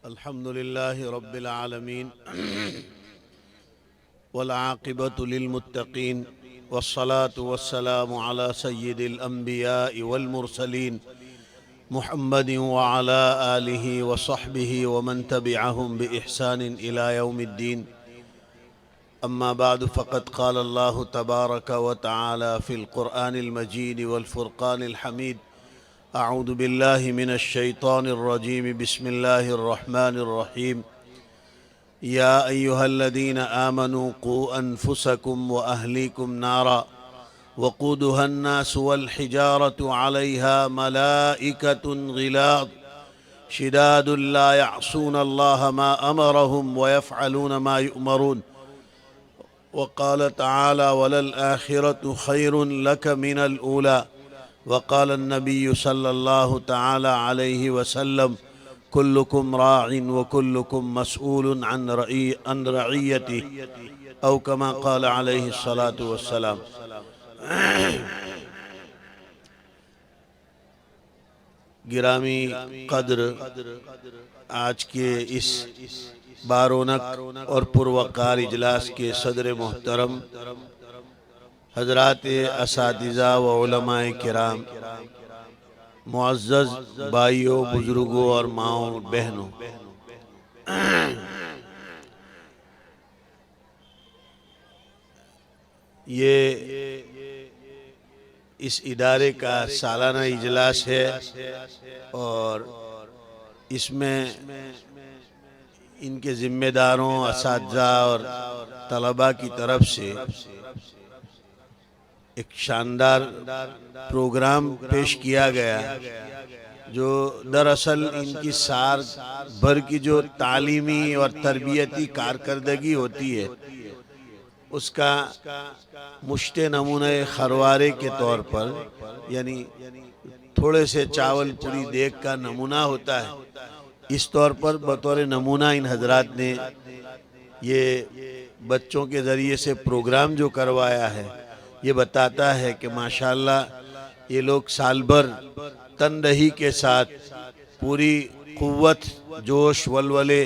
الحمد لله رب العالمين والعاقبة للمتقين والصلاة والسلام على سيد الأنبياء والمرسلين محمد وعلى آله وصحبه ومن تبعهم بإحسان إلى يوم الدين. أما بعد، فقد قال الله تبارك وتعالى في القرآن المجيد والفرقان الحميد: أعوذ بالله من الشيطان الرجيم. بسم الله الرحمن الرحيم. يا أيها الذين آمنوا قوا أنفسكم وأهليكم نارا وقودها الناس والحجارة عليها ملائكة غلاظ شداد لا يعصون الله ما أمرهم ويفعلون ما يؤمرون. وقال تعالى: وللآخرة خير لك من الأولى. وقال النبي صلى الله تعالى عليه وسلم: كلكم راع وكلكم مسؤول عن رعيته، أو كما قال عليه الصلاة والسلام. گرامی قدر، آج کے اس بارونق اور پروقار اجلاس کے صدر محترم حضرات اساتذہ و علماء کرام، معزز بھائیوں، بزرگوں اور ماؤں بہنوں، یہ اس ادارے کا سالانہ اجلاس ہے اور اس میں ان کے ذمہ داروں، اساتذہ اور طلباء کی طرف سے ایک شاندار پروگرام پیش کیا گیا، جو دراصل ان کی سال بھر کی جو تعلیمی اور تربیتی کارکردگی ہوتی ہے، اس کا مشت نمونہ خروارے کے طور پر، یعنی تھوڑے سے چاول پوری دیگ کا نمونہ ہوتا ہے، اس طور پر بطور نمونہ ان حضرات نے یہ بچوں کے ذریعے سے پروگرام جو کروایا ہے، یہ بتاتا ہے کہ ماشاءاللہ یہ لوگ سال بھر تندہی کے ساتھ پوری قوت، جوش، ولولے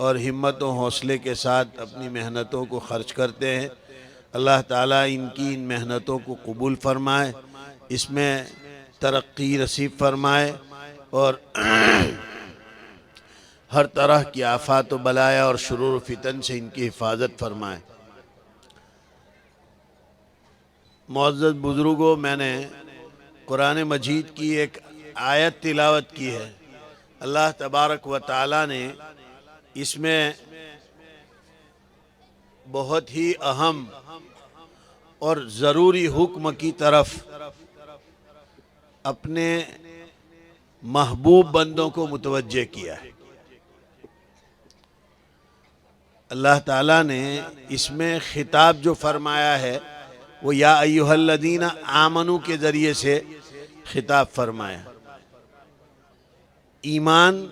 اور ہمت و حوصلے کے ساتھ اپنی محنتوں کو خرچ کرتے ہیں. اللہ تعالیٰ ان کی ان محنتوں کو قبول فرمائے، اس میں ترقی نصیب فرمائے اور ہر طرح کی آفات و بلایا اور شرور و فتن سے ان کی حفاظت فرمائے. معزز بزرگوں، میں نے قرآن مجید کی ایک آیت تلاوت کی ہے. اللہ تبارک و تعالیٰ نے اس میں بہت ہی اہم اور ضروری حکم کی طرف اپنے محبوب بندوں کو متوجہ کیا ہے. اللہ تعالیٰ نے اس میں خطاب جو فرمایا ہے وہ یا ایہا الذین آمنو کے ذریعے سے خطاب فرمایا. ایمان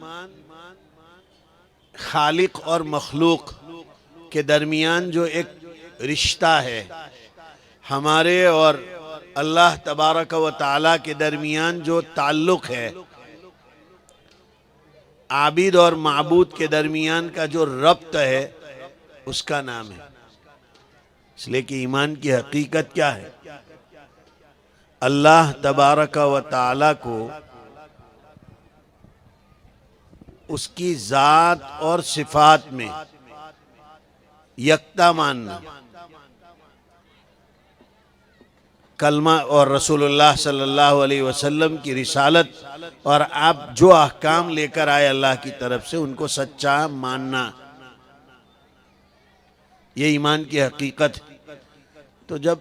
خالق اور مخلوق کے درمیان جو ایک رشتہ ہے، ہمارے اور اللہ تبارک و تعالیٰ کے درمیان جو تعلق ہے، عابد اور معبود کے درمیان کا جو ربط ہے، اس کا نام ہے. اس لئے کہ ایمان کی حقیقت کیا ہے؟ اللہ تبارک و تعالیٰ کو اس کی ذات اور صفات میں یکتا ماننا. کلمہ اور رسول اللہ صلی اللہ علیہ وسلم کی رسالت اور آپ جو احکام لے کر آئے اللہ کی طرف سے، ان کو سچا ماننا، یہ ایمان کی حقیقت ہے. تو جب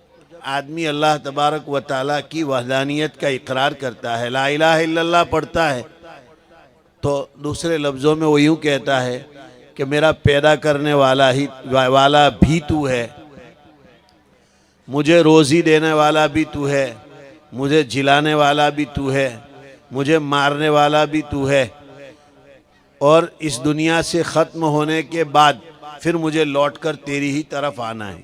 آدمی اللہ تبارک و تعالیٰ کی وحدانیت کا اقرار کرتا ہے، لا الہ الا اللہ پڑھتا ہے، تو دوسرے لفظوں میں وہ یوں کہتا ہے کہ میرا پیدا کرنے والا بھی تو ہے، مجھے روزی دینے والا بھی تو ہے، مجھے جلانے والا بھی تو ہے، مجھے مارنے والا بھی تو ہے، اور اس دنیا سے ختم ہونے کے بعد پھر مجھے لوٹ کر تیری ہی طرف آنا ہے.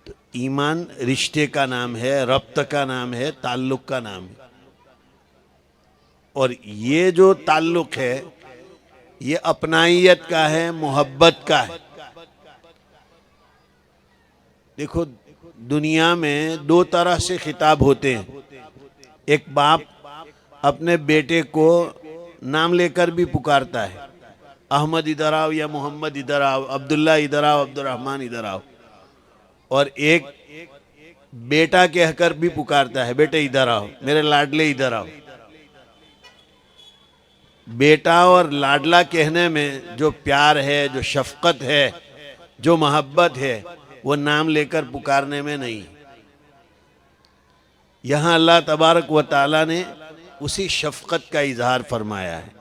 تو ایمان رشتے کا نام ہے، ربط کا نام ہے، تعلق کا نام ہے. اور یہ جو تعلق ہے، یہ اپنائیت کا ہے، محبت کا ہے۔ دیکھو دنیا میں دو طرح سے خطاب ہوتے ہیں۔ ایک باپ اپنے بیٹے کو نام لے کر بھی پکارتا ہے، احمد ادھر آؤ یا محمد ادھر آؤ، عبداللہ ادھر آؤ، عبد الرحمن ادھر آؤ۔ اور ایک بیٹا کہہ کر بھی پکارتا ہے، بیٹے ادھر آؤ، میرے لاڈلے ادھر آؤ۔ بیٹا اور لاڈلا کہنے میں جو پیار ہے، جو شفقت ہے، جو محبت ہے، وہ نام لے کر پکارنے میں نہیں۔ یہاں اللہ تبارک و تعالی نے اسی شفقت کا اظہار فرمایا ہے،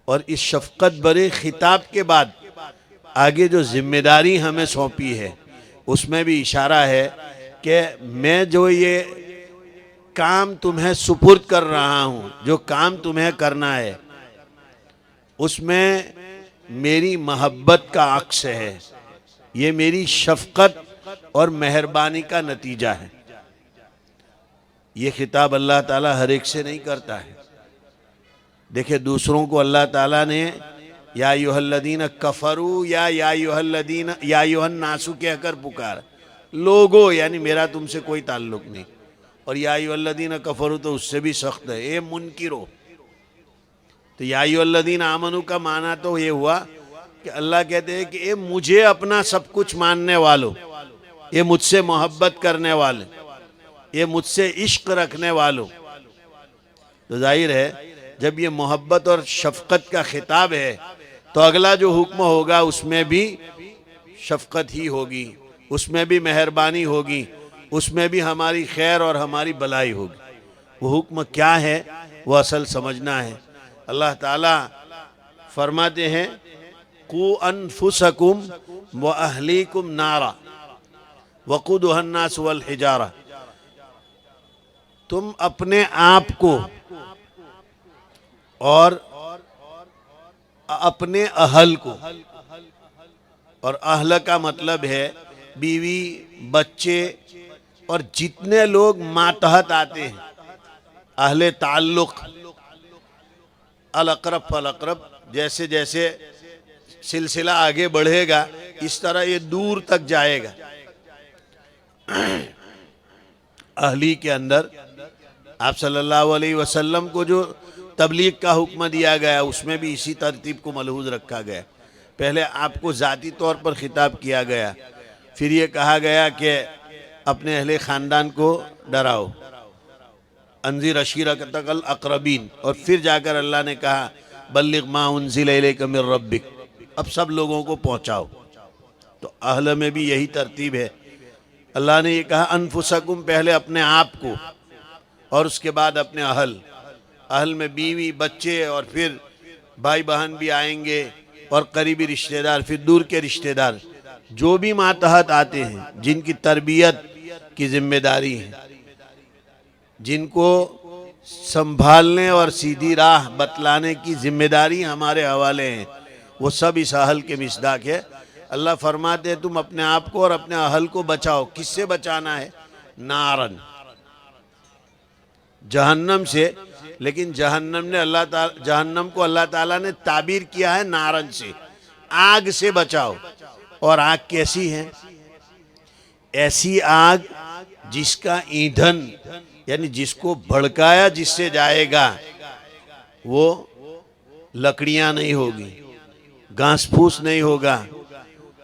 اور اس شفقت بھرے خطاب کے بعد آگے جو ذمہ داری ہمیں سونپی ہے اس میں بھی اشارہ ہے کہ میں جو یہ کام تمہیں سپرد کر رہا ہوں، جو کام تمہیں کرنا ہے، اس میں میری محبت کا عکس ہے، یہ میری شفقت اور مہربانی کا نتیجہ ہے۔ یہ خطاب اللہ تعالیٰ ہر ایک سے نہیں کرتا ہے۔ دیکھیں دوسروں کو اللہ تعالیٰ نے یا ایھا الذین کفروا یا ایھا الناس کہہ کر پکارا، لوگو یعنی میرا تم سے کوئی تعلق نہیں، اور یا ایھا الذین کفروا تو اس سے بھی سخت ہے، اے منکرو۔ تو یا ایھا الذین آمنوا کا معنی تو یہ ہوا کہ اللہ کہتے ہیں کہ اے مجھے اپنا سب کچھ ماننے والو، یہ مجھ سے محبت کرنے والے، یہ مجھ سے عشق رکھنے والو۔ تو ظاہر ہے جب یہ محبت اور شفقت کا خطاب ہے تو اگلا جو حکم ہوگا اس میں بھی شفقت ہی ہوگی، اس میں بھی مہربانی ہوگی، اس میں بھی ہماری خیر اور ہماری بلائی ہوگی۔ وہ حکم کیا ہے وہ اصل سمجھنا ہے۔ اللہ تعالیٰ فرماتے ہیں قُوْ أَنفُسَكُمْ وَأَهْلِيكُمْ نَارًا وَقُودُهَا النَّاسُ وَالْحِجَارَةُ، تم اپنے آپ کو اور اپنے اہل کو، اور اہل کا مطلب ہے بیوی، بچے اور جتنے لوگ ماتحت آتے ہیں، اہل تعلق، الاقرب فالاقرب، جیسے جیسے سلسلہ آگے بڑھے گا اس طرح یہ دور تک جائے گا۔ اہلی کے اندر آپ صلی اللہ علیہ وسلم کو جو تبلیغ کا حکم دیا گیا اس میں بھی اسی ترتیب کو ملحوظ رکھا گیا۔ پہلے آپ کو ذاتی طور پر خطاب کیا گیا، پھر یہ کہا گیا کہ اپنے اہل خاندان کو ڈراؤ، انذر عشیرتک الاقربین، اور پھر جا کر اللہ نے کہا بلغ ما انزل الیک من ربک، اب سب لوگوں کو پہنچاؤ۔ تو اہل میں بھی یہی ترتیب ہے۔ اللہ نے یہ کہا انفسکم، پہلے اپنے آپ کو، اور اس کے بعد اپنے اہل۔ اہل میں بیوی، بچے، اور پھر بھائی بہن بھی آئیں گے، اور قریبی رشتہ دار، پھر دور کے رشتہ دار، جو بھی ماتحت آتے ہیں، جن کی تربیت کی ذمہ داری ہے، جن کو سنبھالنے اور سیدھی راہ بتلانے کی ذمہ داری ہمارے حوالے ہیں، وہ سب اس اہل کے مصداق ہے۔ اللہ فرماتے ہیں تم اپنے آپ کو اور اپنے اہل کو بچاؤ۔ کس سے بچانا ہے؟ نارن، جہنم سے۔ لیکن جہنم کو اللہ تعالیٰ نے تعبیر کیا ہے نارن سے، آگ سے بچاؤ۔ اور آگ کیسی ہے؟ ایسی آگ جس کا ایندھن یعنی جس کو بھڑکایا جس سے جائے گا وہ لکڑیاں نہیں ہوگی، گھاس پھوس نہیں ہوگا،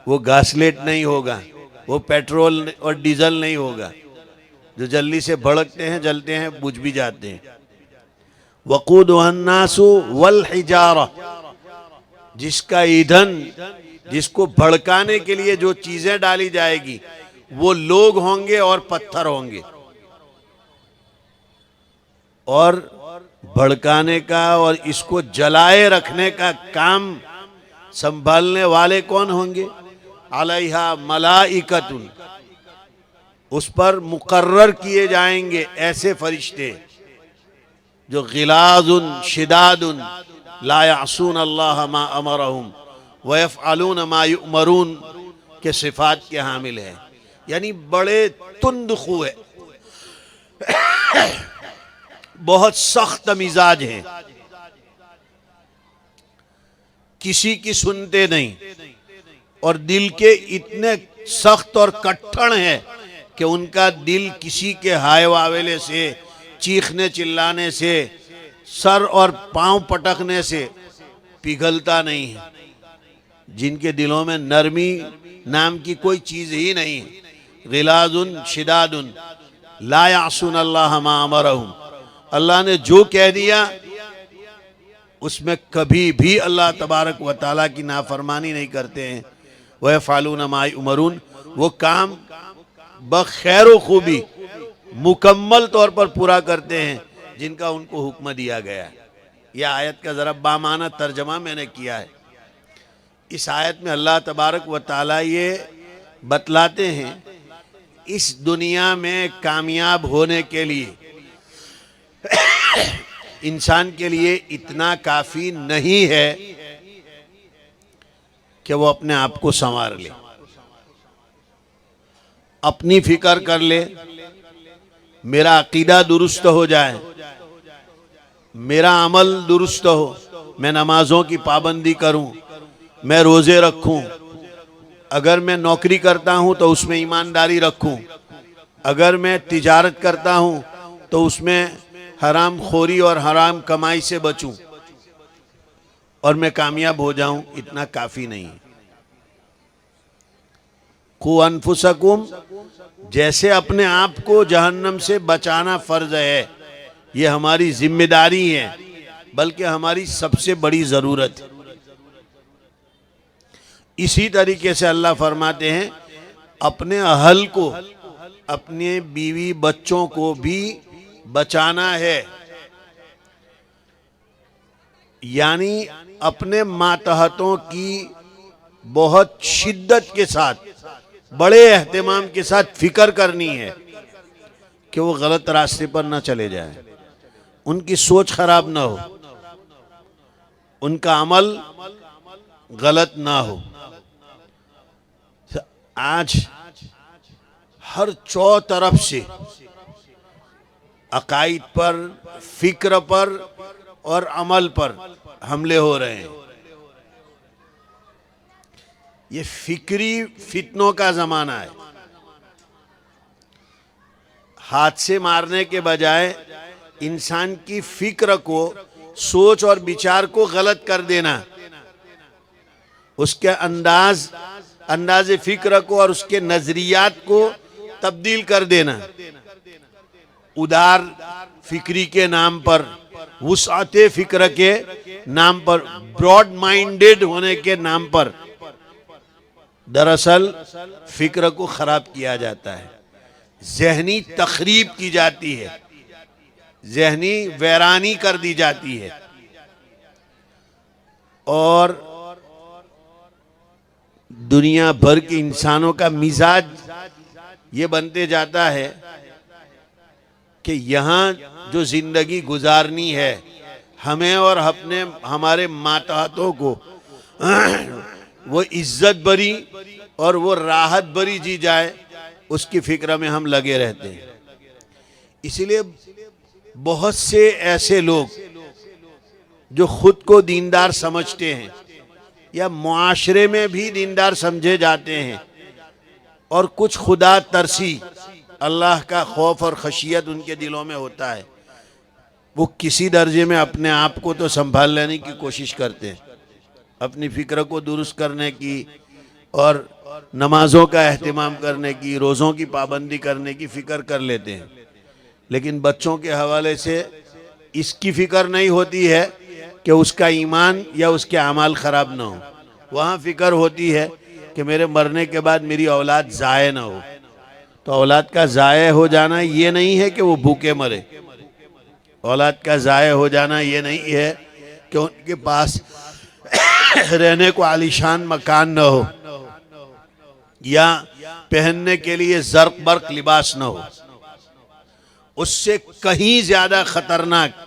وہ گھاسلیٹ نہیں ہوگا، وہ پیٹرول اور ڈیزل نہیں ہوگا جو جلدی سے بھڑکتے ہیں، جلتے ہیں، بجھ بھی جاتے ہیں۔ وقودها الناس والحجارہ، جس کا ایندھن، جس کو بھڑکانے کے لیے جو چیزیں ڈالی جائے گی وہ لوگ ہوں گے اور پتھر ہوں گے۔ اور بھڑکانے کا اور اس کو جلائے رکھنے کا کام سنبھالنے والے کون ہوں گے؟ علیہا ملائکۃ، اس پر مقرر کیے جائیں گے ایسے فرشتے جو غلاظ شداد لا یعصون اللہ ما امرہم ویفعلون ما یؤمرون کے صفات کے حامل ہیں، یعنی بڑے تند خو ہے، بہت سخت مزاج ہیں۔ کسی کی سنتے نہیں اور دل کے اتنے سخت اور کٹھڑ ہیں کہ ان کا دل کسی کے ہائے واویلے سے، چیخنے چلانے سے، سر اور پاؤں پٹکنے سے پگھلتا نہیں ہے، جن کے دلوں میں نرمی نام کی کوئی چیز ہی نہیں ہے۔ غلاظ شداد لا یعصون اللہ ما امرہم، اللہ نے جو کہہ دیا اس میں کبھی بھی اللہ تبارک و تعالیٰ کی نافرمانی نہیں کرتے ہیں۔ وَيَفْعَلُونَ مَا يُؤْمَرُونَ، وہ کام بخیر و خوبی مکمل طور پر پورا کرتے ہیں جن کا ان کو حکم دیا گیا ہے۔ یہ آیت کا ذرا بامعنی ترجمہ میں نے کیا ہے۔ اس آیت میں اللہ تبارک و تعالیٰ یہ بتلاتے ہیں اس دنیا میں کامیاب ہونے کے لیے انسان کے لیے اتنا کافی نہیں ہے کہ وہ اپنے آپ کو سنوار لے، اپنی فکر کر لے، میرا عقیدہ درست ہو جائے، میرا عمل درست ہو، میں نمازوں کی پابندی کروں، میں روزے رکھوں، اگر میں نوکری کرتا ہوں تو اس میں ایمانداری رکھوں، اگر میں تجارت کرتا ہوں تو اس میں حرام خوری اور حرام کمائی سے بچوں اور میں کامیاب ہو جاؤں، اتنا کافی نہیں۔ قُوْ أَنفُسَكُمْ، جیسے اپنے آپ کو جہنم سے بچانا فرض ہے، یہ ہماری ذمہ داری ہے، بلکہ ہماری سب سے بڑی ضرورت ہے۔ اسی طریقے سے اللہ فرماتے ہیں اپنے اہل کو، اپنے بیوی بچوں کو بھی بچانا ہے، یعنی اپنے ماتحتوں کی بہت شدت کے ساتھ، بڑے اہتمام کے ساتھ فکر کرنی ہے کہ وہ غلط راستے پر نہ چلے جائیں، ان کی سوچ خراب نہ ہو، ان کا عمل غلط نہ ہو۔ آج ہر طرف سے عقائد پر، فکر پر اور عمل پر حملے ہو رہے ہیں۔ یہ فکری فتنوں کا زمانہ ہے۔ ہاتھ سے مارنے کے بجائے انسان کی فکر کو، سوچ اور بچار کو غلط کر دینا، اس کے انداز فکر کو اور اس کے نظریات کو تبدیل کر دینا، ادار فکری کے نام پر، وسعت فکر کے نام پر، براڈ مائنڈڈ ہونے کے نام پر دراصل فکر کو خراب کیا جاتا ہے، ذہنی تخریب کی جاتی ہے، ذہنی ویرانی کر دی جاتی ہے، اور دنیا بھر کے انسانوں کا مزاج یہ بنتے جاتا ہے کہ یہاں جو زندگی گزارنی ہے ہمیں اور ہمارے ماتحتوں کو وہ عزت بری اور وہ راحت بری جی جائے، اس کی فکر میں ہم لگے رہتے ہیں۔ اس لیے بہت سے ایسے لوگ جو خود کو دیندار سمجھتے ہیں یا معاشرے میں بھی دیندار سمجھے جاتے ہیں، اور کچھ خدا ترسی، اللہ کا خوف اور خشیت ان کے دلوں میں ہوتا ہے، وہ کسی درجے میں اپنے آپ کو تو سنبھال لینے کی کوشش کرتے ہیں، اپنی فکر کو درست کرنے کی اور نمازوں کا اہتمام کرنے کی، روزوں کی پابندی کرنے کی فکر کر لیتے ہیں، لیکن بچوں کے حوالے سے اس کی فکر نہیں ہوتی ہے کہ اس کا ایمان یا اس کے اعمال خراب نہ ہو۔ وہاں فکر ہوتی ہے کہ میرے مرنے کے بعد میری اولاد ضائع نہ ہو۔ تو اولاد کا ضائع ہو جانا یہ نہیں ہے کہ وہ بھوکے مرے، اولاد کا ضائع ہو جانا یہ نہیں ہے کہ ان کے پاس رہنے کو عالیشان مکان نہ ہو یا پہننے کے لیے زرق برق لباس نہ ہو۔ اس سے کہیں زیادہ خطرناک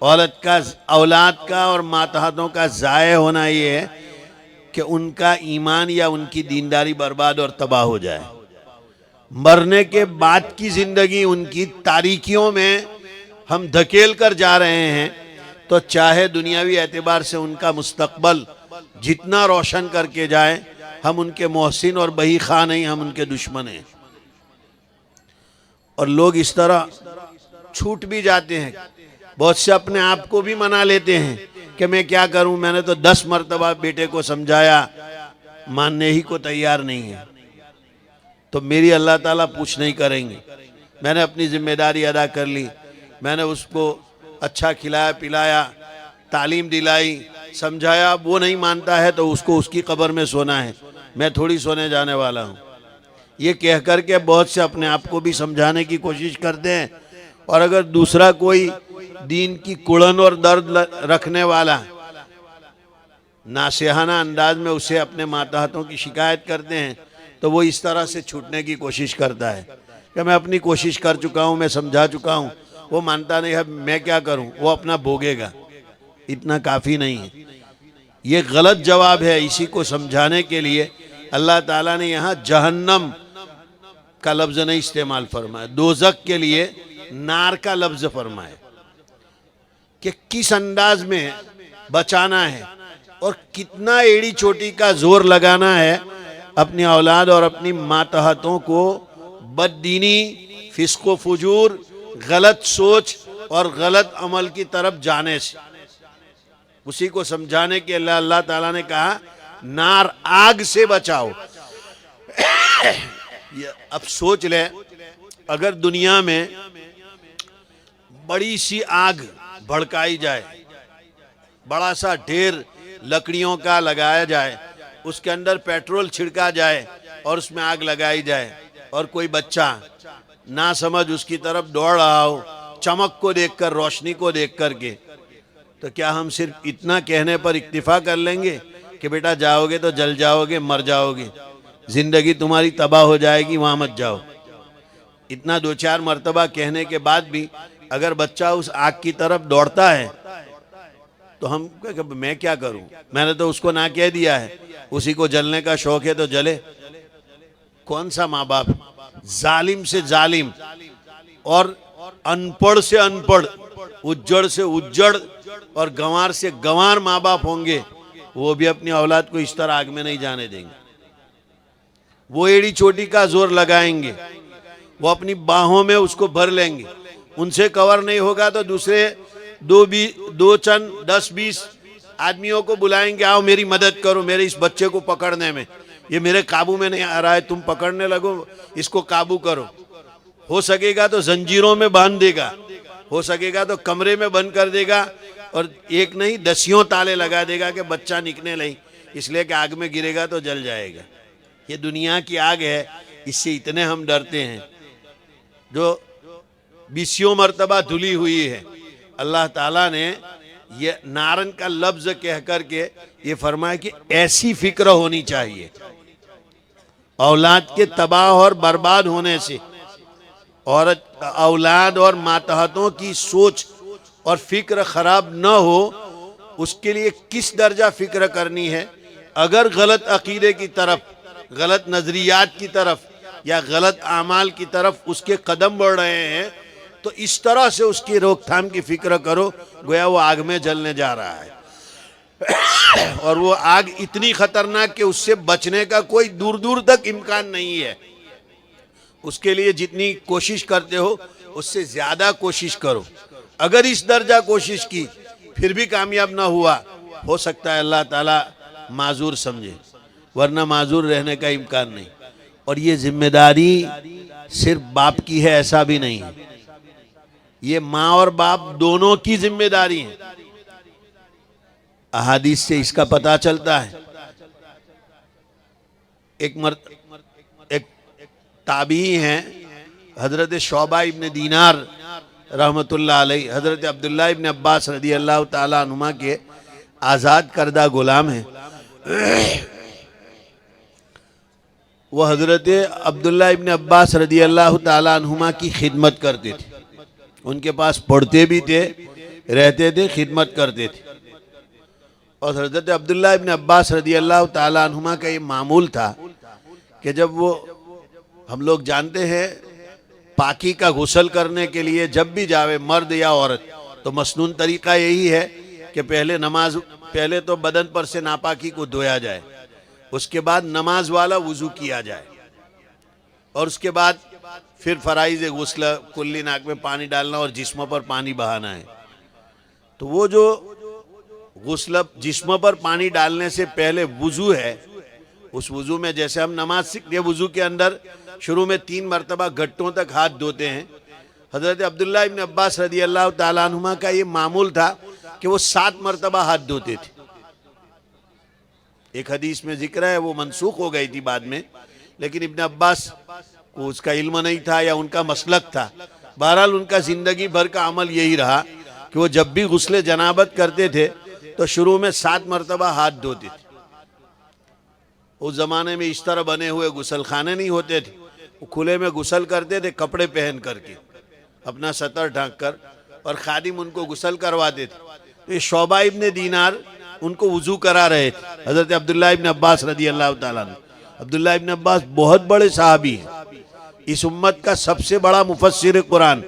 اولاد کا اور ماتحتوں کا ضائع ہونا یہ ہے کہ ان کا ایمان یا ان کی دینداری برباد اور تباہ ہو جائے۔ مرنے کے بعد کی زندگی ان کی تاریکیوں میں ہم دھکیل کر جا رہے ہیں، تو چاہے دنیاوی اعتبار سے ان کا مستقبل جتنا روشن کر کے جائیں ہم ان کے محسن اور بہی خواہ نہیں، ہم ان کے دشمن ہیں۔ اور لوگ اس طرح چھوٹ بھی جاتے ہیں، بہت سے اپنے آپ کو بھی منا لیتے ہیں کہ میں کیا کروں، میں نے تو 10 مرتبہ بیٹے کو سمجھایا، ماننے ہی کو تیار نہیں ہے، تو میری اللہ تعالیٰ پوچھ نہیں کریں گے۔ میں نے اپنی ذمہ داری ادا کر لی، میں نے اس کو اچھا کھلایا پلایا، تعلیم دلائی، سمجھایا، وہ نہیں مانتا ہے تو اس کو اس کی قبر میں سونا ہے، میں تھوڑی سونے جانے والا ہوں۔ یہ کہہ کر کے بہت سے اپنے آپ کو بھی سمجھانے کی کوشش کرتے ہیں، اور اگر دوسرا کوئی دین کی کڑن اور درد رکھنے والا ناصحانہ انداز میں اسے اپنے ماتحتوں کی شکایت کرتے ہیں تو وہ اس طرح سے چھوٹنے کی کوشش کرتا ہے کہ میں اپنی کوشش کر چکا ہوں، میں سمجھا چکا ہوں، وہ مانتا نہیں ہے، میں کیا کروں، وہ اپنا بھوگے گا، اتنا کافی نہیں ہے۔ یہ غلط جواب ہے۔ اسی کو سمجھانے کے لیے اللہ تعالیٰ نے یہاں جہنم کا لفظ نہیں استعمال فرمایا، دوزخ کے لیے نار کا لفظ فرمایا کہ کس انداز میں بچانا ہے اور کتنا ایڑی چوٹی کا زور لگانا ہے اپنی اولاد اور اپنی ماتحتوں کو بد دینی، فسق و فجور، غلط سوچ اور غلط عمل کی طرف جانے سے۔ اسی کو سمجھانے کے لیے اللہ تعالیٰ نے کہا نار، آگ سے بچاؤ۔ اب سوچ لیں، اگر دنیا میں بڑی سی آگ بھڑکائی جائے، بڑا سا ڈھیر لکڑیوں کا لگایا جائے، اس کے اندر پیٹرول چھڑکا جائے اور اس میں آگ لگائی جائے، اور کوئی بچہ نہ سمجھ اس کی طرف دوڑ رہا ہو، چمک کو دیکھ کر، روشنی کو دیکھ کر کے، تو کیا ہم صرف اتنا کہنے پر اکتفا کر لیں گے کہ بیٹا جاؤ گے تو جل جاؤ گے، مر جاؤ گے، زندگی تمہاری تباہ ہو جائے گی، وہاں مت جاؤ؟ اتنا 2-4 مرتبہ کہنے کے بعد بھی اگر بچہ اس آگ کی طرف دوڑتا ہے تو ہم کہ میں کیا کروں، میں نے تو اس کو نہ کہہ دیا ہے، اسی کو جلنے کا شوق ہے تو جلے۔ کون سا ماں باپ ظالم سے ظالم اور ان پڑھ سے ان پڑھ، اجڑ سے اجڑ اور گنوار سے گنوار ماں باپ ہوں گے، وہ بھی اپنی اولاد کو اس طرح آگ میں نہیں جانے دیں گے۔ وہ ایڑی چوٹی کا زور لگائیں گے، وہ اپنی باہوں میں اس کو بھر لیں گے، ان سے کور نہیں ہوگا تو دوسرے 10-20 آدمیوں کو بلائیں گے، آؤ میری مدد کرو میرے اس بچے کو پکڑنے میں، یہ میرے قابو میں نہیں آ رہا ہے، تم پکڑنے لگو، اس کو قابو کرو۔ ہو سکے گا تو زنجیروں میں باندھ دے گا، ہو سکے گا تو کمرے میں بند کر دے گا، اور ایک نہیں 10 تالے لگا دے گا کہ بچہ نکلنے نہیں، اس لیے کہ آگ میں گرے گا تو جل جائے گا۔ یہ دنیا کی آگ ہے، اس سے اتنے ہم ڈرتے ہیں جو 20 مرتبہ دھلی ہوئی ہے۔ اللہ تعالیٰ نے یہ نارن کا لفظ کہہ کر کے یہ فرمایا کہ ایسی فکر ہونی چاہیے، اولاد کے تباہ اور برباد ہونے سے، اولاد اور ماتحتوں کی سوچ اور فکر خراب نہ ہو، اس کے لیے کس درجہ فکر کرنی ہے۔ اگر غلط عقیدے کی طرف، غلط نظریات کی طرف یا غلط اعمال کی طرف اس کے قدم بڑھ رہے ہیں تو اس طرح سے اس کی روک تھام کی فکر کرو گویا وہ آگ میں جلنے جا رہا ہے، اور وہ آگ اتنی خطرناک کہ اس سے بچنے کا کوئی دور دور تک امکان نہیں ہے۔ اس کے لیے جتنی کوشش کرتے ہو اس سے زیادہ کوشش کرو۔ اگر اس درجہ کوشش کی پھر بھی کامیاب نہ ہوا، ہو سکتا ہے اللہ تعالیٰ معذور سمجھے، ورنہ معذور رہنے کا امکان نہیں۔ اور یہ ذمہ داری صرف باپ کی ہے ایسا بھی نہیں، یہ ماں اور باپ دونوں کی ذمہ داری ہے۔ احادیث سے اس کا پتہ چلتا ہے۔ ایک تابعی ہیں حضرت شعبہ ابن دینار رحمت اللہ علیہ، حضرت عبداللہ ابن عباس رضی اللہ تعالیٰ عنہما کے آزاد کردہ غلام ہیں۔ وہ حضرت عبداللہ ابن عباس رضی اللہ تعالیٰ عنہما کی خدمت کرتے تھے، ان کے پاس پڑھتے بھی تھے، رہتے تھے، خدمت کرتے تھے۔ اور حضرت عبداللہ ابن عباس رضی اللہ تعالیٰ عنہما کا یہ معمول تھا کہ جب وہ، ہم لوگ جانتے ہیں پاکی کا غسل کرنے کے لیے جب بھی جاوے مرد یا عورت تو مسنون طریقہ یہی ہے کہ پہلے تو بدن پر سے ناپاکی کو دھویا جائے، اس کے بعد نماز والا وضو کیا جائے، اور اس کے بعد پھر فرائض غسل، کلی ناک میں پانی ڈالنا اور جسم پر پانی بہانا ہے۔ تو وہ جو غسل جسم پر پانی ڈالنے سے پہلے وضو ہے، اس وضو میں جیسے ہم نماز سیکھتے ہیں، وضو کے اندر شروع میں 3 مرتبہ گھٹوں تک ہاتھ دھوتے ہیں۔ حضرت عبداللہ ابن عباس رضی اللہ تعالیٰ عنہما کا یہ معمول تھا کہ وہ 7 مرتبہ ہاتھ دھوتے تھے۔ ایک حدیث میں ذکر ہے وہ منسوخ ہو گئی تھی بعد میں، لیکن ابن عباس کو اس کا علم نہیں تھا یا ان کا مسلک تھا۔ بہرحال ان کا زندگی بھر کا عمل یہی رہا کہ وہ جب بھی غسل جنابت کرتے تھے تو شروع میں 7 مرتبہ ہاتھ دھوتے تھے۔ اس زمانے میں اس طرح بنے ہوئے غسل خانے نہیں ہوتے تھے، وہ کھلے میں غسل کرتے تھے، کپڑے پہن کر کے، اپنا سطر ڈھانک کر، اور خادم ان کو غسل کرواتے تھے۔ تو یہ شعبہ ابن دینار ان کو وضو کرا رہے تھے، حضرت عبداللہ ابن عباس رضی اللہ تعالیٰ عنہ۔ عبداللہ ابن عباس بہت بڑے صحابی ہیں، اس امت کا سب سے بڑا مفسر قرآن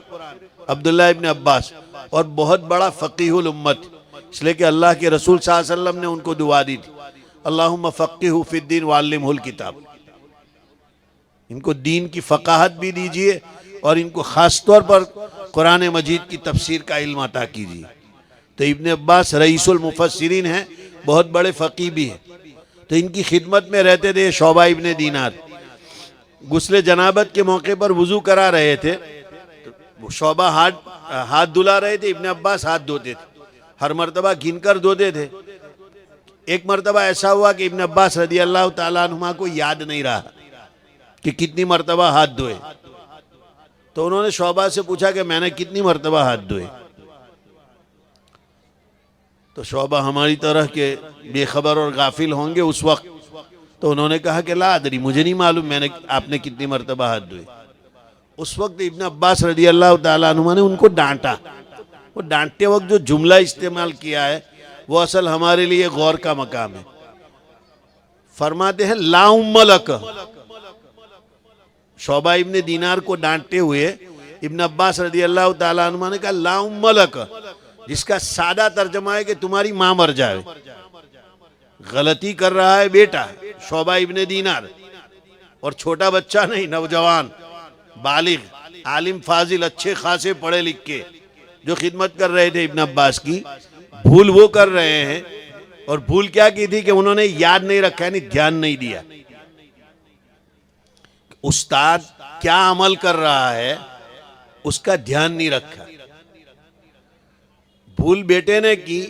عبداللہ ابن عباس، اور بہت بڑا فقیہ الامت، اس لیے کہ اللہ کے رسول صلی اللہ علیہ وسلم نے ان کو دعا دی تھی، اللہم فقہہ فی الدین وعلمہ الکتاب۔ ان کو دین کی فقاہت بھی دیجئے اور ان کو خاص طور پر قرآن مجید کی تفسیر کا علم عطا کیجئے۔ تو ابن عباس رئیس المفسرین ہیں، بہت بڑے فقیہ بھی ہیں۔ تو ان کی خدمت میں رہتے تھے شعبہ ابن دینار۔ غسل جنابت کے موقع پر وضو کرا رہے تھے، شعبہ ہاتھ دھلا رہے تھے، ابن عباس ہاتھ دھوتے تھے، ہر مرتبہ گن کر دھوتے تھے۔ ایک مرتبہ ایسا ہوا کہ ابن عباس رضی اللہ تعالیٰ عنہما کو یاد نہیں رہا کہ کتنی مرتبہ ہاتھ دھوئے، تو انہوں نے شعبہ سے پوچھا کہ میں نے کتنی مرتبہ ہاتھ دھوئے؟ تو شعبہ ہماری طرح کے بے خبر اور غافل ہوں گے اس وقت، تو انہوں نے کہا کہ لا ادری، مجھے نہیں معلوم آپ نے کتنی مرتبہ ہاتھ دھوئے۔ اس وقت ابن عباس رضی اللہ تعالیٰ عنہ نے ان کو ڈانٹا۔ وہ ڈانٹتے وقت جو جملہ استعمال کیا ہے وہ اصل ہمارے لیے غور کا مقام ہے۔ فرماتے ہیں لا ام لک۔ شعبہ ابن دینار کو ڈانٹتے ہوئے ابن عباس رضی اللہ تعالیٰ عنہ نے کہا لا ام لک، جس کا سادہ ترجمہ ہے کہ تمہاری ماں مر جائے۔ غلطی کر رہا ہے بیٹا شعبہ ابن دینار، اور چھوٹا بچہ نہیں، نوجوان بالغ عالم فاضل اچھے خاصے پڑھے لکھ کے جو خدمت کر رہے تھے ابن عباس کی، بھول وہ کر رہے ہیں۔ اور بھول کیا کی تھی کہ انہوں نے یاد نہیں رکھا، یعنی دھیان نہیں دیا استاد کیا عمل کر رہا ہے، اس کا دھیان نہیں رکھا۔ بھول بیٹے نے کی،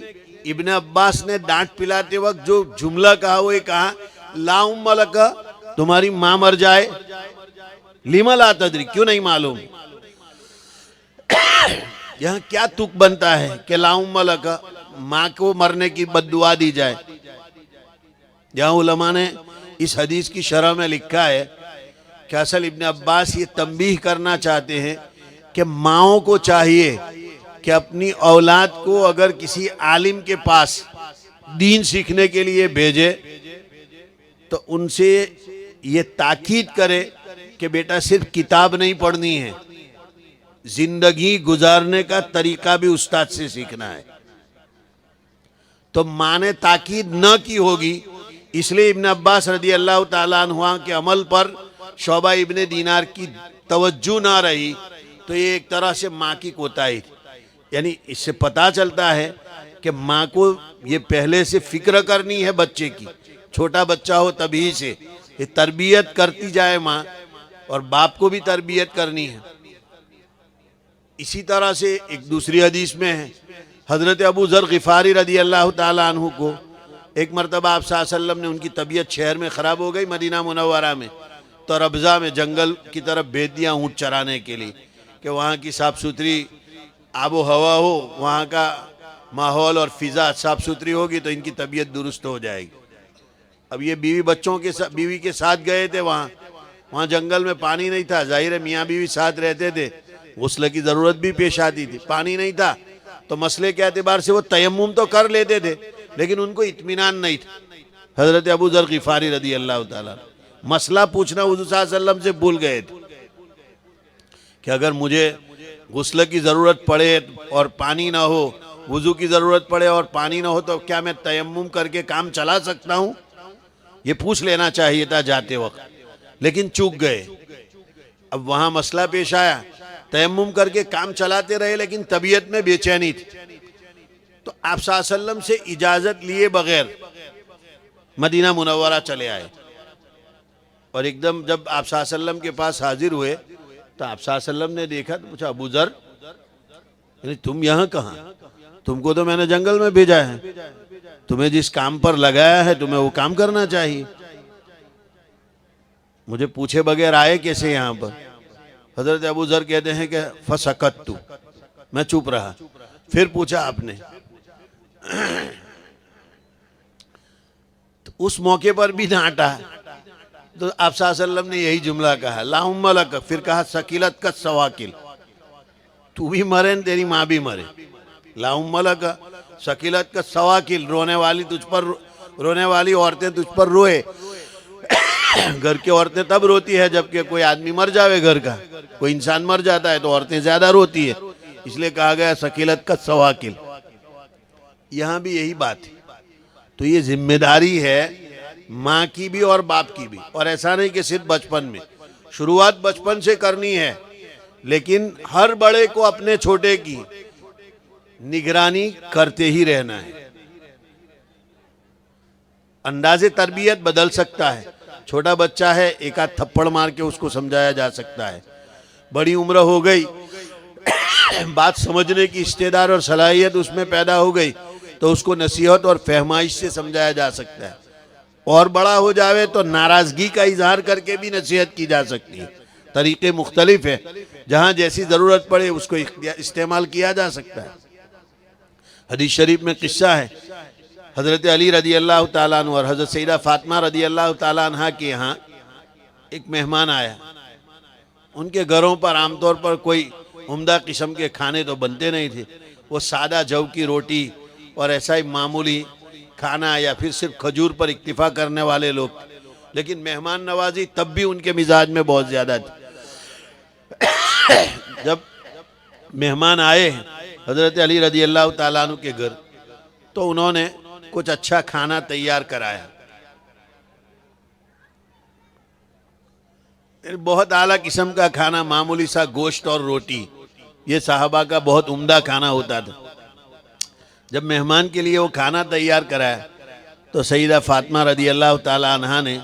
ابن عباس نے ڈانٹ پلاتے وقت جو جملہ کہا وہ یہ کہا لا ام لک، تمہاری ماں مر جائے، لم لا تدری، کیوں نہیں معلوم؟ یہاں کیا تک بنتا ہے کہ لا ام لک، ماں کو مرنے کی بد دعا دی جائے؟ یہاں علماء نے اس حدیث کی شرح میں لکھا ہے کہ اصل ابن عباس یہ تنبیہ کرنا چاہتے ہیں کہ ماؤں کو چاہیے کہ اپنی اولاد کو اگر کسی عالم کے پاس دین سیکھنے کے لیے بھیجے تو ان سے یہ تاکید کرے کہ بیٹا صرف کتاب نہیں پڑھنی ہے، زندگی گزارنے کا طریقہ بھی استاد سے سیکھنا ہے۔ تو ماں نے تاکید نہ کی ہوگی، اس لیے ابن عباس رضی اللہ تعالیٰ عنہ کے عمل پر شعبہ ابن دینار کی توجہ نہ رہی، تو یہ ایک طرح سے ماں کی کوتاہی تھی۔ یعنی اس سے پتہ چلتا ہے کہ ماں کو یہ پہلے سے فکر کرنی ہے بچے کی، چھوٹا بچہ ہو تبھی سے یہ تربیت کرتی جائے ماں، اور باپ کو بھی تربیت کرنی ہے۔ اسی طرح سے ایک دوسری حدیث میں ہے، حضرت ابو ذر غفاری رضی اللہ تعالیٰ عنہ کو ایک مرتبہ آپ صلی اللہ علیہ وسلم نے ان کی طبیعت شہر میں خراب ہو گئی، مدینہ منورہ میں، تو ربضہ میں جنگل کی طرف بھیج دیا اونٹ چرانے کے لیے کہ وہاں کی صاف ستھری آب و ہوا ہو، وہاں کا ماحول اور فضا صاف ستھری ہوگی تو ان کی طبیعت درست ہو جائے گی۔ اب یہ بیوی کے ساتھ گئے تھے، وہاں جنگل میں پانی نہیں تھا، ظاہر ہے میاں بیوی ساتھ رہتے تھے، غسل کی ضرورت بھی پیش آتی تھی، پانی نہیں تھا تو مسئلے کے اعتبار سے وہ تیمم تو کر لیتے تھے لیکن ان کو اطمینان نہیں تھا۔ حضرت ابو ذر غفاری رضی اللہ تعالیٰ مسئلہ پوچھنا حضور صلی اللہ علیہ وسلم سے بھول گئے تھے کہ اگر مجھے غسل کی ضرورت پڑے اور پانی نہ ہو وضو کی ضرورت پڑے اور پانی نہ ہو تو کیا میں تیمم کر کے کام چلا سکتا ہوں؟ یہ پوچھ لینا چاہیے تھا جاتے وقت، لیکن چوک گئے۔ اب وہاں مسئلہ پیش آیا، تیمم کر کے کام چلاتے رہے لیکن طبیعت میں بے چینی تھی، تو آپ صلی اللہ علیہ وسلم سے اجازت لیے بغیر مدینہ منورہ چلے آئے، اور ایک دم جب آپ صلی اللہ علیہ وسلم کے پاس حاضر ہوئے تو آپ صلی اللہ علیہ وسلم نے دیکھا تو پوچھا، ابو ذر یعنی تم یہاں کہاں؟ تم کو تو میں نے جنگل میں بھیجا ہے، تمہیں جس کام پر لگایا ہے تمہیں وہ کام کرنا چاہیے، مجھے پوچھے بغیر آئے کیسے یہاں پر؟ حضرت ابو ذر کہتے ہیں کہ فسکت تو، میں چپ رہا۔ پھر پوچھا آپ نے، تو اس موقع پر بھی ڈانٹا، تو آپ صلی اللہ علیہ وسلم نے یہی جملہ کہا، اللہم لک، پھر کہا سکیلت کا سواکل، تو بھی مرے تیری ماں بھی مرے، اللہم لک سکیلت کا سواکل، رونے والی عورتیں تجھ پر روئے۔ گھر کی عورتیں تب روتی ہے جبکہ کوئی آدمی مر جاوے، گھر کا کوئی انسان مر جاتا ہے تو عورتیں زیادہ روتی ہے، اس لیے کہا گیا سکیلت کا سواکل۔ یہاں بھی یہی بات ہے، تو یہ ذمہ داری ہے ماں کی بھی اور باپ کی بھی، اور ایسا نہیں کہ صرف بچپن میں، شروعات بچپن سے کرنی ہے، لیکن ہر بڑے کو اپنے چھوٹے کی نگرانی کرتے ہی رہنا ہے۔ انداز تربیت بدل سکتا ہے، چھوٹا بچہ ہے ایک آدھ تھپڑ مار کے اس کو سمجھایا جا سکتا ہے، بڑی عمر ہو گئی، بات سمجھنے کی استعداد اور صلاحیت اس میں پیدا ہو گئی تو اس کو نصیحت اور فہمائش سے سمجھایا جا سکتا ہے، اور بڑا ہو جاوے تو ناراضگی کا اظہار کر کے بھی نصیحت کی جا سکتی ہے۔ طریقے مختلف ہیں، جہاں جیسی ضرورت پڑے اس کو استعمال کیا جا سکتا ہے۔ حدیث شریف میں قصہ ہے، حضرت علی رضی اللہ تعالیٰ عنہ اور حضرت سیدہ فاطمہ رضی اللہ تعالیٰ عنہ کے یہاں ایک مہمان آیا۔ ان کے گھروں پر عام طور پر کوئی عمدہ قسم کے کھانے تو بنتے نہیں تھے، وہ سادہ جو کی روٹی اور ایسا ہی معمولی کھانا یا پھر صرف کھجور پر اکتفا کرنے والے لوگ، لیکن مہمان نوازی تب بھی ان کے مزاج میں بہت زیادہ تھی۔ جب مہمان آئے حضرت علی رضی اللہ تعالیٰ عنہ کے گھر تو انہوں نے کچھ اچھا کھانا تیار کرایا، بہت اعلیٰ قسم کا کھانا، معمولی سا گوشت اور روٹی، یہ صحابہ کا بہت عمدہ کھانا ہوتا تھا۔ جب مہمان کے لیے وہ کھانا تیار کرایا تو سیدہ فاطمہ رضی اللہ تعالیٰ عنہ نے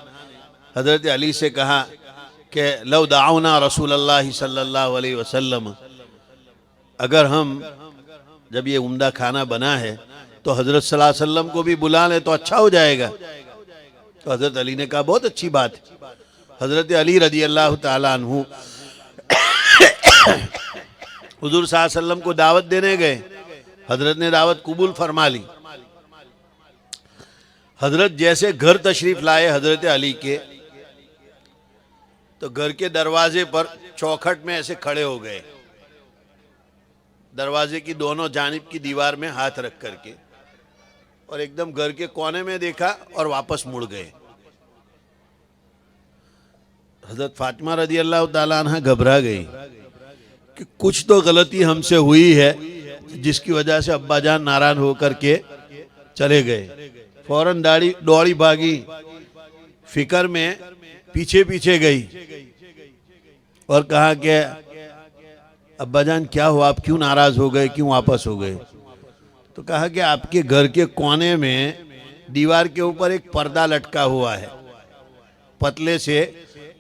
حضرت علی سے کہا کہ لو دعونا رسول اللہ صلی اللہ علیہ وسلم، اگر ہم جب یہ عمدہ کھانا بنا ہے تو حضرت صلی اللہ علیہ وسلم کو بھی بلا لیں تو اچھا ہو جائے گا۔ تو حضرت علی نے کہا بہت اچھی بات ہے۔ حضرت علی رضی اللہ تعالیٰ عنہ حضور صلی اللہ علیہ وسلم کو دعوت دینے گئے، حضرت نے دعوت قبول فرما لی۔ حضرت جیسے گھر تشریف لائے حضرت علی کے، تو گھر کے دروازے پر چوکھٹ میں ایسے کھڑے ہو گئے، دروازے کی دونوں جانب کی دیوار میں ہاتھ رکھ کر کے، اور ایک دم گھر کے کونے میں دیکھا اور واپس مڑ گئے۔ حضرت فاطمہ رضی اللہ تعالیٰ عنہ گھبرا گئی کہ کچھ تو غلطی ہم سے ہوئی ہے جس کی وجہ سے ابا جان ناراض ہو کر کے چلے گئے۔ فوراً دوڑی بھاگی، فکر میں پیچھے پیچھے گئی اور کہا کہ ابا جان کیا ہوا، آپ کیوں ناراض ہو گئے، کیوں واپس ہو گئے؟ تو کہا کہ آپ کے گھر کے کونے میں دیوار کے اوپر ایک پردہ لٹکا ہوا ہے پتلے سے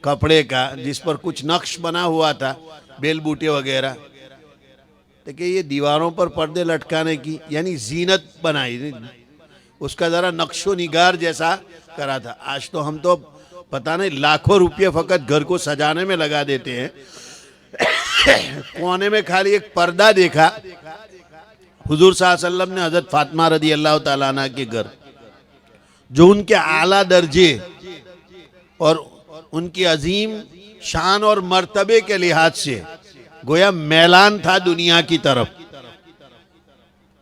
کپڑے کا، جس پر کچھ نقش بنا ہوا تھا، بیل بوٹے وغیرہ۔ کہ یہ دیواروں پر پردے لٹکانے کی یعنی زینت بنائی، اس کا ذرا نقش و نگار جیسا کرا تھا۔ آج تو ہم تو پتہ نہیں لاکھوں روپے فقط گھر کو سجانے میں لگا دیتے ہیں، کونے میں خالی ایک پردہ دیکھا۔ حضور صلی اللہ علیہ وسلم نے حضرت فاطمہ رضی اللہ تعالیٰ عنہ کے گھر، جو ان کے اعلیٰ درجے اور ان کی عظیم شان اور مرتبے کے لحاظ سے گویا میلان تھا دنیا کی طرف،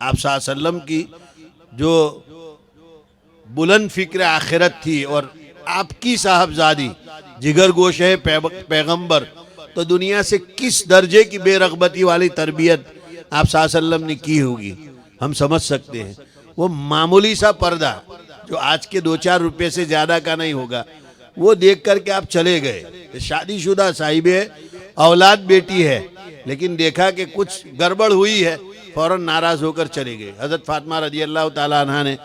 آپ صلی اللہ علیہ وسلم کی جو بلند فکر آخرت تھی اور آپ کی صاحبزادی جگر گوشہ پیغمبر، تو دنیا سے کس درجے کی بے رغبتی والی تربیت آپ صلی اللہ علیہ وسلم نے کی ہوگی۔ ہم سمجھ سکتے ہیں، وہ معمولی سا پردہ جو آج کے 2-4 روپے سے زیادہ کا نہیں ہوگا، وہ دیکھ کر کے آپ چلے گئے۔ شادی شدہ صاحب اولاد بیٹی ہے، لیکن دیکھا کہ کچھ گڑبڑ ہوئی ہے، فوراً ناراض ہو کر چلے گئے۔ حضرت فاطمہ رضی اللہ تعالیٰ عنہ نے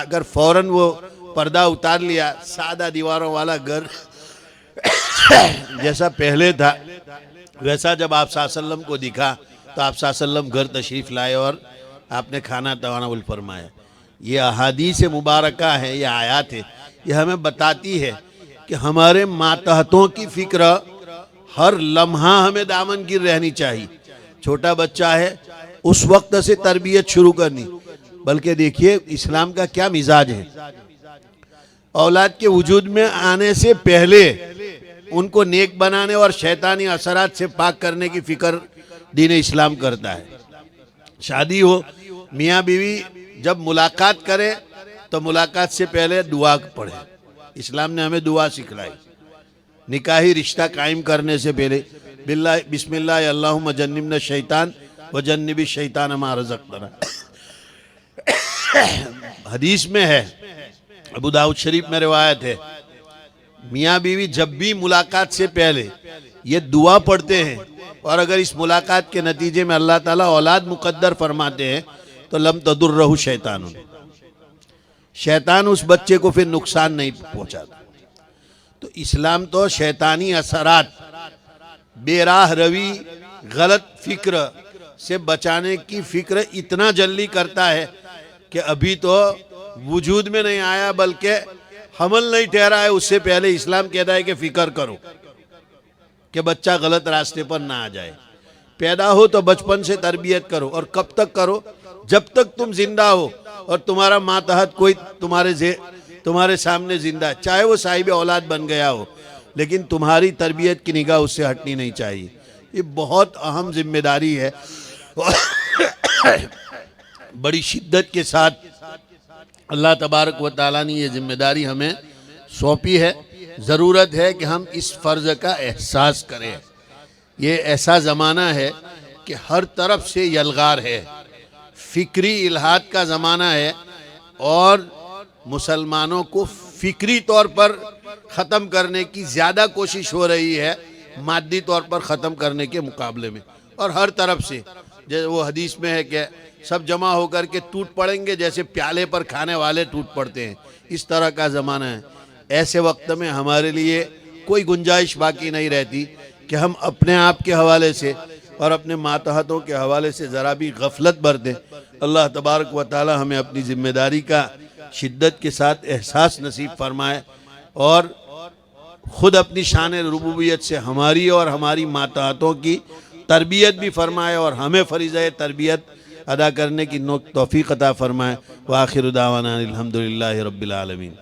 اگر فوراً وہ پردہ اتار لیا، سادہ دیواروں والا گھر جیسا پہلے تھا ویسا جب آپ صلی اللہ علیہ وسلم کو دکھا تو آپ صلی اللہ علیہ وسلم گھر تشریف لائے اور آپ نے کھانا تناول فرمایا۔ یہ احادیث مبارکہ ہے، یہ آیات ہے، یہ ہمیں بتاتی ہے کہ ہمارے ماتحتوں کی فکر ہر لمحہ ہمیں دامن گیر رہنی چاہیے۔ چھوٹا بچہ ہے، اس وقت سے تربیت شروع کرنی، بلکہ دیکھیے اسلام کا کیا مزاج ہے۔ اولاد کے وجود میں آنے سے پہلے ان کو نیک بنانے اور شیطانی اثرات سے پاک کرنے کی فکر دین اسلام کرتا ہے۔ شادی ہو، میاں بیوی جب ملاقات کرے تو ملاقات سے پہلے دعا پڑھے۔ اسلام نے ہمیں دعا سکھلائی۔ نکاحی رشتہ قائم کرنے سے پہلے بسم اللہ اللہم جنبنا الشیطان وجنب الشیطان ما رزقتنا، حدیث میں ہے، ابو داؤد شریف میں روایت ہے، میاں بیوی جب بھی ملاقات سے پہلے یہ دعا پڑھتے ہیں، اور اگر اس ملاقات کے نتیجے میں اللہ تعالیٰ اولاد مقدر فرماتے ہیں تو لم تضرہ شیطان، شیطان اس بچے کو پھر نقصان نہیں پہنچاتا۔ تو اسلام تو شیطانی اثرات، بے راہ روی، غلط فکر سے بچانے کی فکر اتنا جلدی کرتا ہے کہ ابھی تو وجود میں نہیں آیا بلکہ حمل نہیں ٹھہرا ہے، اس سے پہلے اسلام کہتا ہے کہ فکر کرو کہ بچہ غلط راستے پر نہ آ جائے۔ پیدا ہو تو بچپن سے تربیت کرو، اور کب تک کرو؟ جب تک تم زندہ ہو اور تمہارا ماتحت کوئی تمہارے سامنے زندہ ہے، چاہے وہ صاحب اولاد بن گیا ہو، لیکن تمہاری تربیت کی نگاہ اس سے ہٹنی نہیں چاہیے۔ یہ بہت اہم ذمہ داری ہے، بڑی شدت کے ساتھ اللہ تبارک و تعالیٰ نے یہ ذمہ داری ہمیں سونپی ہے۔ ضرورت ہے کہ ہم اس فرض کا احساس کریں۔ یہ ایسا زمانہ ہے کہ ہر طرف سے یلغار ہے، فکری الحاد کا زمانہ ہے، اور مسلمانوں کو فکری طور پر ختم کرنے کی زیادہ کوشش ہو رہی ہے مادی طور پر ختم کرنے کے مقابلے میں، اور ہر طرف سے۔ جیسے وہ حدیث میں ہے کہ سب جمع ہو کر کے ٹوٹ پڑیں گے جیسے پیالے پر کھانے والے ٹوٹ پڑتے ہیں، اس طرح کا زمانہ ہے۔ ایسے وقت میں ہمارے لیے کوئی گنجائش باقی نہیں رہتی کہ ہم اپنے آپ کے حوالے سے اور اپنے ماتحتوں کے حوالے سے ذرا بھی غفلت برتیں۔ اللہ تبارک و تعالی ہمیں اپنی ذمہ داری کا شدت کے ساتھ احساس نصیب فرمائے، اور خود اپنی شان ربوبیت سے ہماری اور ہماری ماتحتوں کی تربیت بھی فرمائے، اور ہمیں فریضہ تربیت ادا کرنے کی توفیق عطا فرمائے۔ وآخر دعوانا الحمدللہ رب العالمین۔